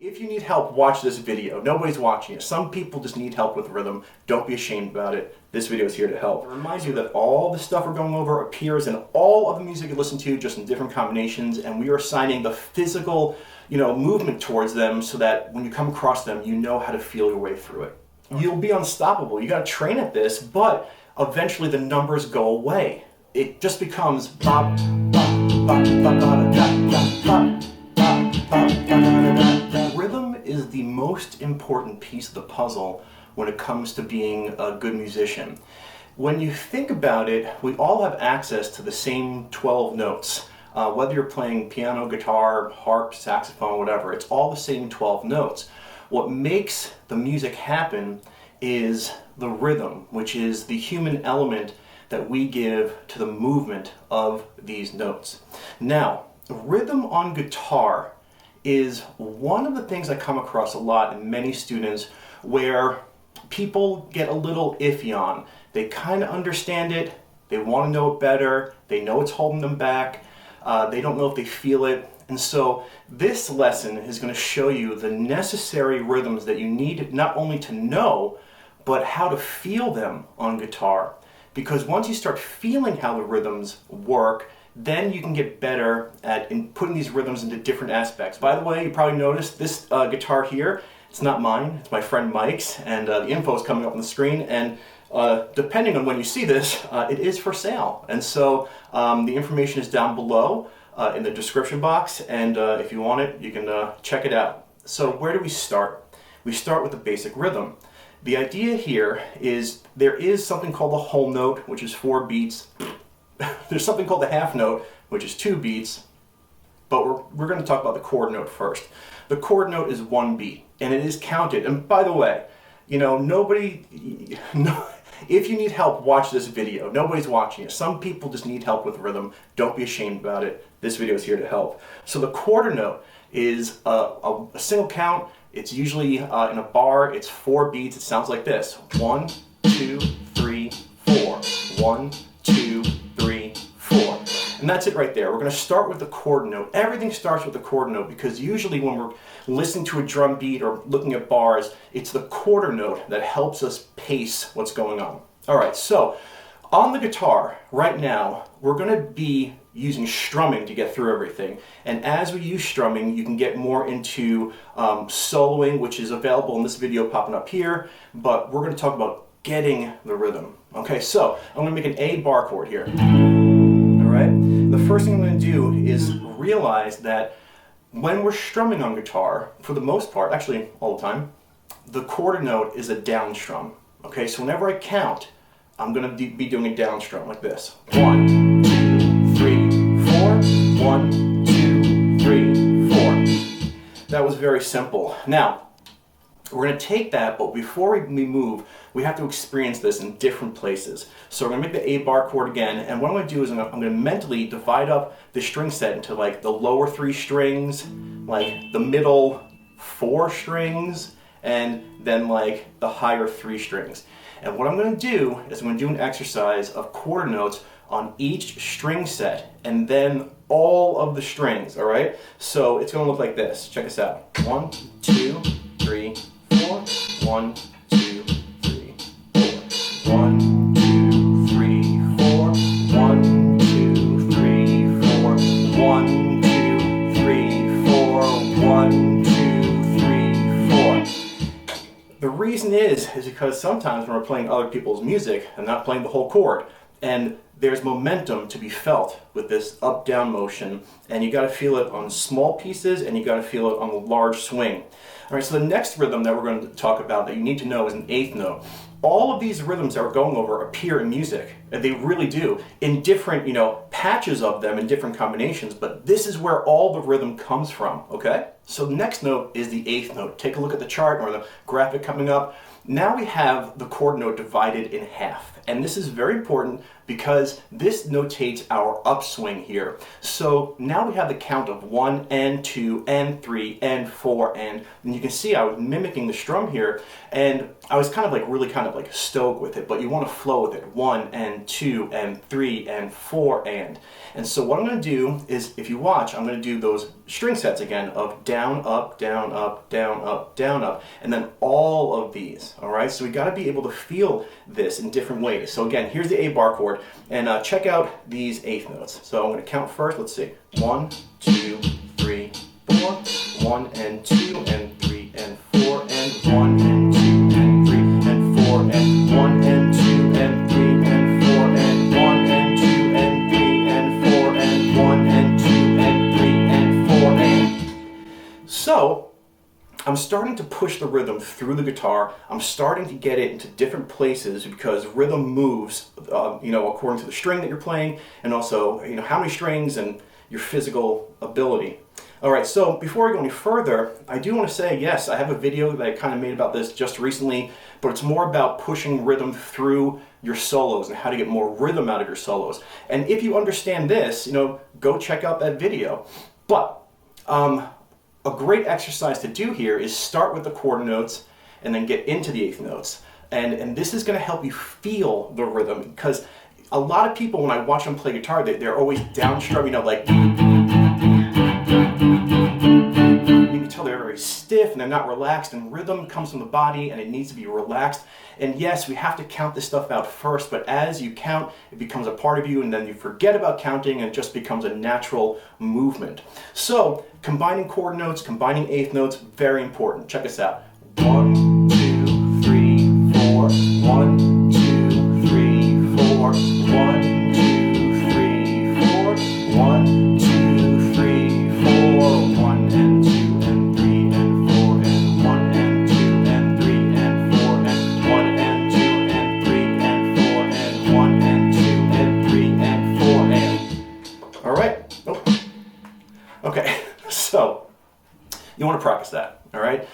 If you need help, watch this video. Nobody's watching it. Some people just need help with rhythm. Don't be ashamed about it. This video is here to help. Remind you that all the stuff we're going over appears in all of the music you listen to, just in different combinations, and we are assigning the physical, movement towards them so that when you come across them, you know how to feel your way through it. You'll be unstoppable. You got to train at this, but eventually the numbers go away. It just becomes bop, bop, bop, bop, bop, bop, bop. Rhythm is the most important piece of the puzzle when it comes to being a good musician. When you think about it, we all have access to the same 12 notes. Whether you're playing piano, guitar, harp, saxophone, whatever, it's all the same 12 notes. What makes the music happen is the rhythm, which is the human element that we give to the movement of these notes. Now, rhythm on guitar is one of the things I come across a lot in many students where people get a little iffy on. They kind of understand it, they want to know it better, they know it's holding them back, they don't know if they feel it. And so this lesson is going to show you the necessary rhythms that you need not only to know, but how to feel them on guitar. Because once you start feeling how the rhythms work, then you can get better at putting these rhythms into different aspects. By the way, you probably noticed this guitar here, it's not mine, it's my friend Mike's, and the info is coming up on the screen, and depending on when you see this, it is for sale. And so the information is down below in the description box, and if you want it, you can check it out. So where do we start? We start with the basic rhythm. The idea here is there is something called the whole note, which is 4 beats. There's something called the half note, which is 2 beats, but we're going to talk about the chord note first. The chord note is 1 beat, and it is counted. And by the way, if you need help, watch this video. Nobody's watching it. Some people just need help with rhythm. Don't be ashamed about it. This video is here to help. So the quarter note is a single count. It's usually in a bar. It's 4 beats. It sounds like this. 1, 2, 3, 4. 1, 2, 3, 4. And that's it right there. We're going to start with the chord note. Everything starts with the chord note because usually when we're listening to a drum beat or looking at bars, it's the quarter note that helps us pace what's going on. All right, so on the guitar right now, we're going to be using strumming to get through everything. And as we use strumming, you can get more into soloing, which is available in this video popping up here, but we're going to talk about getting the rhythm. Okay, so I'm going to make an A bar chord here. All right, the first thing I'm going to do is realize that when we're strumming on guitar, for the most part, actually all the time, the quarter note is a down strum. Okay, so whenever I count, I'm going to be doing a down strum like this. 1, 2, 3, 4. 1, 2, 3, 4. That was very simple. Now, we're going to take that, but before we move, we have to experience this in different places. So we're going to make the A bar chord again, and what I'm going to do is I'm going to mentally divide up the string set into like the lower 3 strings, like the middle 4 strings, and then like the higher 3 strings. And what I'm going to do is I'm going to do an exercise of quarter notes on each string set, and then all of the strings, all right? So it's going to look like this. Check this out. 1, 2, 3, 4. 1, 2, 3, 4. 1, 2, 3, 4. 1, 2, 3, 4. 1, 2, 3, 4. 1, 2, 3, 4. The reason is because sometimes when we're playing other people's music, I'm not playing the whole chord, and there's momentum to be felt with this up-down motion, and you got to feel it on small pieces, and you got to feel it on the large swing. All right, so the next rhythm that we're going to talk about that you need to know is an 8th note. All of these rhythms that we're going over appear in music, and they really do, in different, patches of them in different combinations, but this is where all the rhythm comes from, okay? So the next note is the 8th note. Take a look at the chart or the graphic coming up. Now we have the chord note divided in half, and this is very important because this notates our upswing here. So now we have the count of 1 and 2 and 3 and 4, and you can see I was mimicking the strum here, and I was really stoked with it, but you want to flow with it. 1 and 2 and 3 and 4 and so what I'm going to do is, if you watch, I'm going to do those string sets again of down, up, down, up, down, up, down, up, and then all of these, all right? So we got to be able to feel this in different ways. So again, here's the A bar chord, and check out these eighth notes. So I'm going to count first. Let's see. 1, 2, 3, 4, 1 and 2 and 3 and 4 and 1 and 2 and 3 and 4 and 1 and 2 and 3 and 4 and 1 and 2 and 3 and 4 and 1 and 2 and 3 and 4 and... So I'm starting to push the rhythm through the guitar. I'm starting to get it into different places because rhythm moves, according to the string that you're playing, and also, how many strings and your physical ability. All right, so before I go any further, I do want to say, yes, I have a video that I kind of made about this just recently, but it's more about pushing rhythm through your solos and how to get more rhythm out of your solos. And if you understand this, go check out that video. But a great exercise to do here is start with the quarter notes and then get into the eighth notes. And this is going to help you feel the rhythm, because a lot of people, when I watch them play guitar, they're always downstrumming, like... You can tell they're very stiff and they're not relaxed, and rhythm comes from the body and it needs to be relaxed. And yes, we have to count this stuff out first, but as you count, it becomes a part of you, and then you forget about counting and it just becomes a natural movement. So combining quarter notes, combining eighth notes, very important. Check this out. 1, 2, 3, 4, 1, 2, 3, 4, 1, 2, 3, 4, 1, 2, 3, 4, 1 and 2 and 3 and 4 and 1 and 2 and 3 and 4 and 1 and 2 and 3 and 4 and 1 and 2 and 3 and 4 and... All right. Oh. Okay. So you want to practice that. All right.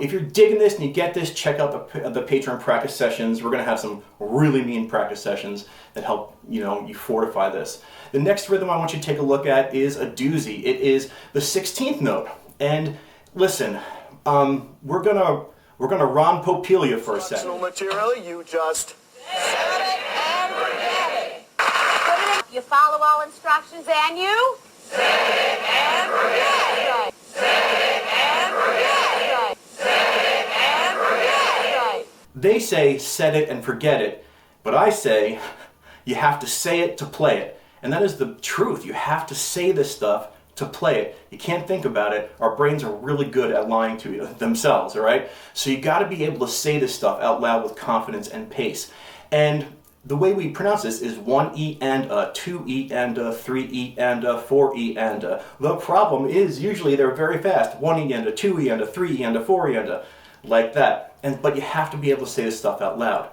If you're digging this and you get this, check out the Patreon practice sessions. We're going to have some really mean practice sessions that help you fortify this. The next rhythm I want you to take a look at is a doozy. It is the 16th note. And listen, we're gonna Ron Popelia for a second. Instructional material, you just set it and forget it. You follow all instructions and you set it and forget it. Right. Set it and forget it. Right. Set it and forget it. Right. They say set it and forget it, but I say you have to say it to play it. And that is the truth. You have to say this stuff to play it. You can't think about it. Our brains are really good at lying to themselves, all right? So you got to be able to say this stuff out loud with confidence and pace. And the way we pronounce this is 1E and a, 2E and a, 3E and a, 4E and a. The problem is usually they're very fast. 1E and a, 2E and a, 3E and a, 4E and a, like that. But you have to be able to say this stuff out loud.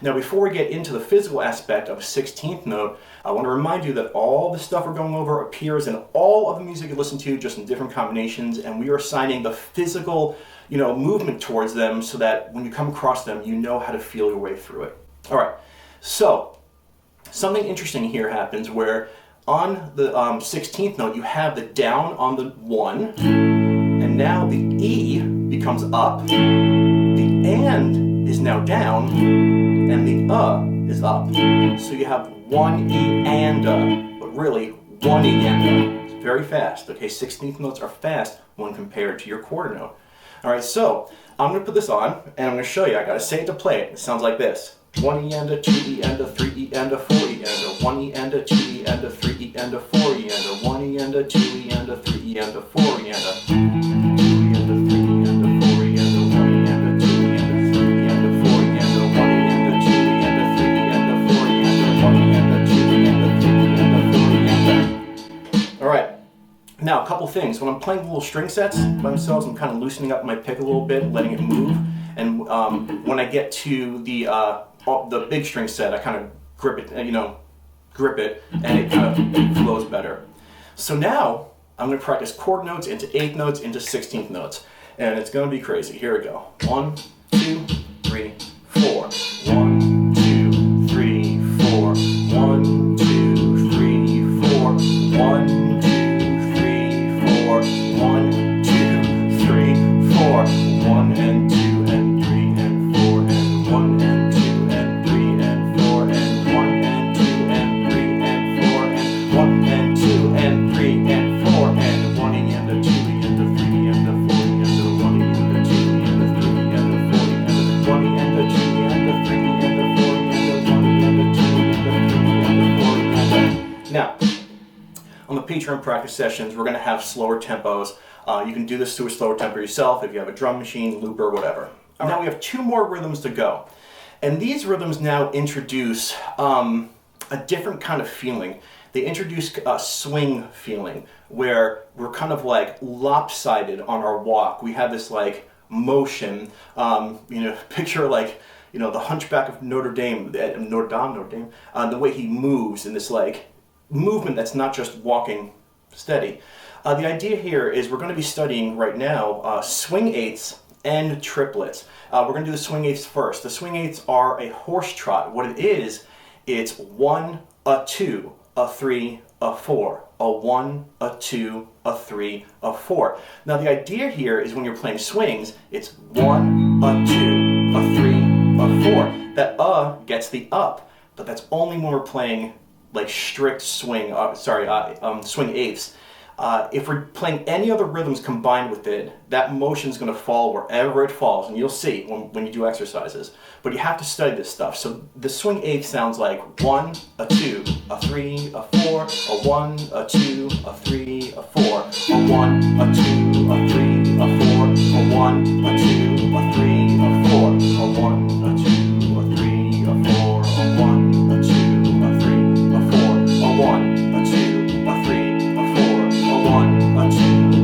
Now, before we get into the physical aspect of a 16th note, I want to remind you that all the stuff we're going over appears in all of the music you listen to, just in different combinations, and we are assigning the physical, movement towards them so that when you come across them, you know how to feel your way through it. All right, so something interesting here happens where on the 16th note, you have the down on the 1, and now the E becomes up, the and is now down, and the is up. So you have 1E and a, but really 1E and a. It's very fast. Okay, 16th notes are fast when compared to your quarter note. All right, so I'm going to put this on, and I'm going to show you. I got to say it to play it. It sounds like this. 1E and a, 2E and a, 3E and a, 4E and a, 1E and a, 2E and a, 3E and a, 4E and a, 1E and a, 2E and a, 3E and a, 4E and a. Now, a couple things. When I'm playing little string sets by themselves, I'm kind of loosening up my pick a little bit, letting it move. And when I get to the big string set, I kind of grip it, and it kind of flows better. So now I'm going to practice chord notes into eighth notes into 16th notes, and it's going to be crazy. Here we go. 1, 2, 3, 4. 1, 2, 3, 4. 1, 2, 3, 4. 1. 1, 2, 3, 4. 1 and 2 and 3 and 4 and 1 and 2 and 3 and 4 and 1 and 2 and 3 and 4 and 1 and 2 and 3 and 4 and 1 and a Patreon practice sessions, we're going to have slower tempos. You can do this to a slower tempo yourself if you have a drum machine, looper, whatever. Now we have 2 more rhythms to go. And these rhythms now introduce a different kind of feeling. They introduce a swing feeling where we're kind of like lopsided on our walk. We have this like motion, picture like, the Hunchback of Notre Dame, the way he moves in this like movement that's not just walking steady. The idea here is we're going to be studying right now swing eighths and triplets. We're going to do the swing eighths first. The swing eighths are a horse trot. What it is, it's 1, a 2, a 3, a 4, a 1, a 2, a 3, a 4. Now the idea here is when you're playing swings, it's 1, a 2, a 3, a 4. That gets the up, but that's only when we're playing like strict swing, swing eighths. If we're playing any other rhythms combined with it, that motion's going to fall wherever it falls, and you'll see when you do exercises. But you have to study this stuff. So the swing eighth sounds like 1, a 2, a 3, a 4, a 1, a 2, a 3, a 4, a 1, a 2, a 3, a 4, a 1, a 2, a 3, a 4, a 1, a 2, a 3, a 4, a 1, a 2, a 3, a 4, a 1, a 2, a 3, a 4, a 1, a 2,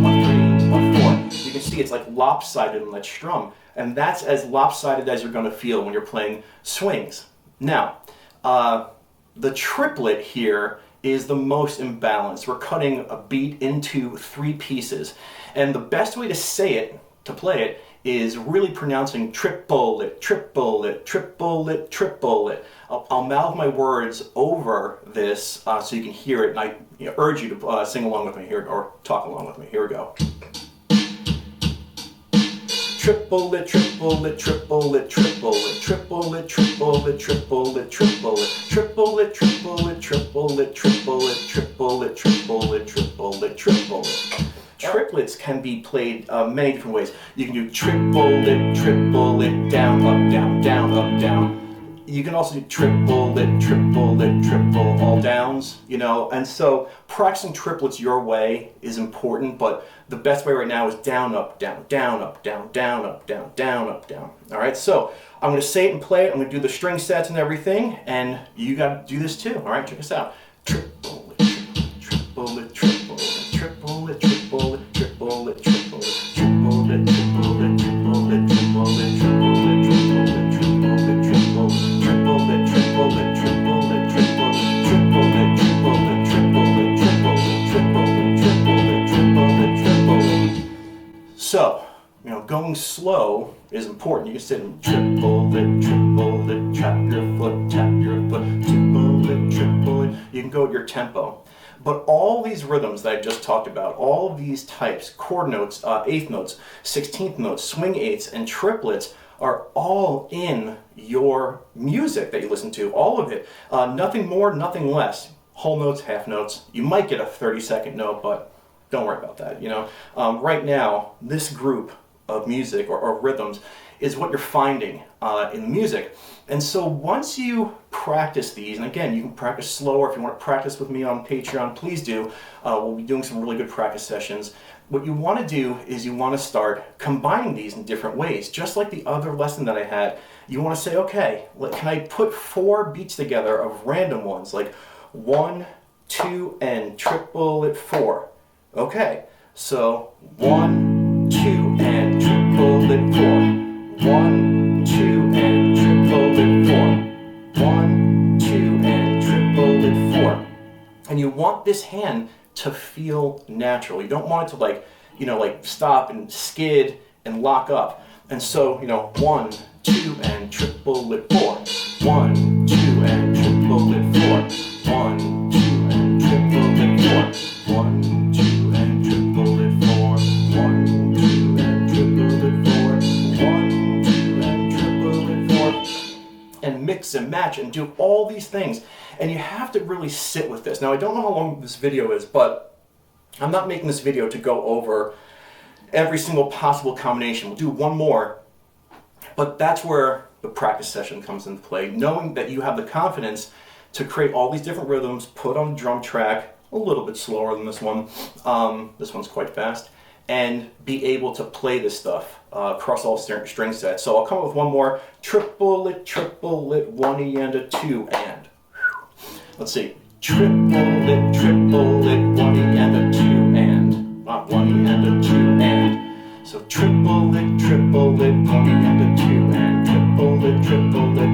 a 3, a 4. You can see it's like lopsided on that strum, and that's as lopsided as you're going to feel when you're playing swings. Now, the triplet here is the most imbalanced. We're cutting a beat into 3 pieces, and the best way to say it, to play it, is really pronouncing triplet, triplet, triplet, triplet. I'll mouth my words over this so you can hear it, and I urge you to sing along with me here, or talk along with me. Here we go. Triplet, triplet, triplet, triplet, triplet, triplet, triplet, triplet, triplet, triplet, triplet, triplet, triplet, triplet, triplet. Triplets can be played many different ways. You can do triplet, triplet, down, up, down, down, up, down. You can also do triplet, triplet, triple, all downs, and so practicing triplets your way is important, but the best way right now is down, up, down, down, up, down, down, up, down, down, up, down. All right, so I'm going to say it and play it. I'm going to do the string sets and everything, and you got to do this too. All right, check this out. Triplet, triplet, triplet, triplet, triplet, triplet, triplet, triplet, triplet, triplet, triplet, triplet, So, going slow is important. You can sit in triplet, triplet, tap your foot, triplet, triplet. You can go at your tempo. But all these rhythms that I just talked about, all of these types, chord notes, eighth notes, 16th notes, swing eighths, and triplets are all in your music that you listen to, all of it. Nothing more, nothing less. Whole notes, half notes. You might get a 30-second note, but don't worry about that. Right now, this group of music or rhythms is what you're finding in music. And so once you practice these, and again, you can practice slower. If you want to practice with me on Patreon, please do. We'll be doing some really good practice sessions. What you want to do is you want to start combining these in different ways. Just like the other lesson that I had, you want to say, okay, can I put 4 beats together of random ones, like 1, 2, and triplet 4. Okay, so 1, 2, and triplet 4. 1, 2, and triplet 4. 1, 2, and triplet 4. And you want this hand to feel natural. You don't want it to like stop and skid and lock up. And so, 1, 2, and triplet 4. 1, 2, and triplet 4. 1, 2, and triplet 4. 1, 2, and triplet 4. 1, 2, and triplet 4. 1, 2, and triplet 4. And mix and match and do all these things. And you have to really sit with this. Now, I don't know how long this video is, but I'm not making this video to go over every single possible combination. We'll do one more, but that's where the practice session comes into play. Knowing that you have the confidence to create all these different rhythms, put on the drum track, a little bit slower than this one. This one's quite fast. And be able to play this stuff across all string sets. So I'll come up with one more. Triplet, 1E and a 2 and. Let's see. Triplet, 1E and a 2 and. Not 1E and a 2 and. So triplet, 1E and a 2 and. Triplet,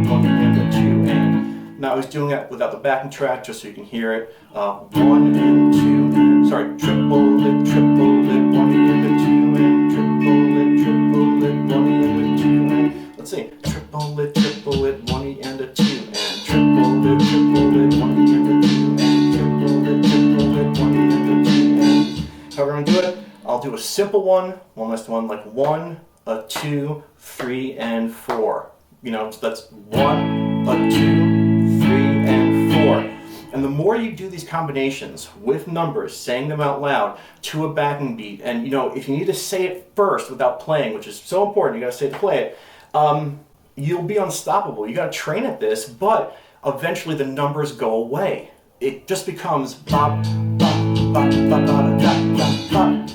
1E and a 2 and. Now I was doing that without the backing track just so you can hear it. 1 and 2. Sorry, triplet, 1E and a 2 and. Triplet, 1E and a 2 and. Let's see. Triplet, 1E and a 2 and. Triplet, 1E and a 2 and. Triplet, 1E and a 2 and. How we're going to do it? I'll do a simple one last one, like 1, a 2, 3, and 4. You know, so that's 1, a 2, 3, and 4. And the more you do these combinations with numbers, saying them out loud to a backing beat, and you know, if you need to say it first without playing, which is so important, you got to say it to play it, you'll be unstoppable. You got to train at this, but eventually the numbers go away. It just becomes bop, bop, bop, bop, bop, bop, bop,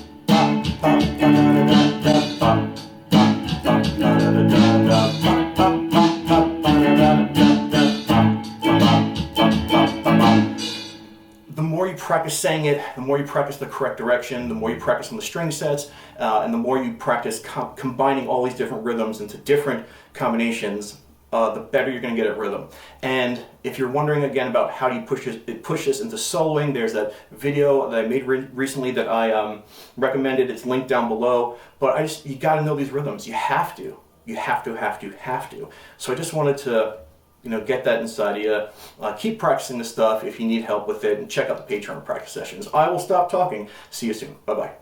the more you practice saying it, the more you practice the correct direction, the more you practice on the string sets, and the more you practice combining all these different rhythms into different combinations, the better you're going to get at rhythm. And if you're wondering again about how do you push this into soloing, there's that video that I made recently that I recommended. It's linked down below. But you got to know these rhythms. You have to. You have to. So I just wanted to, you know, get that inside of you. Keep practicing this stuff if you need help with it, and check out the Patreon practice sessions. I will stop talking. See you soon. Bye-bye.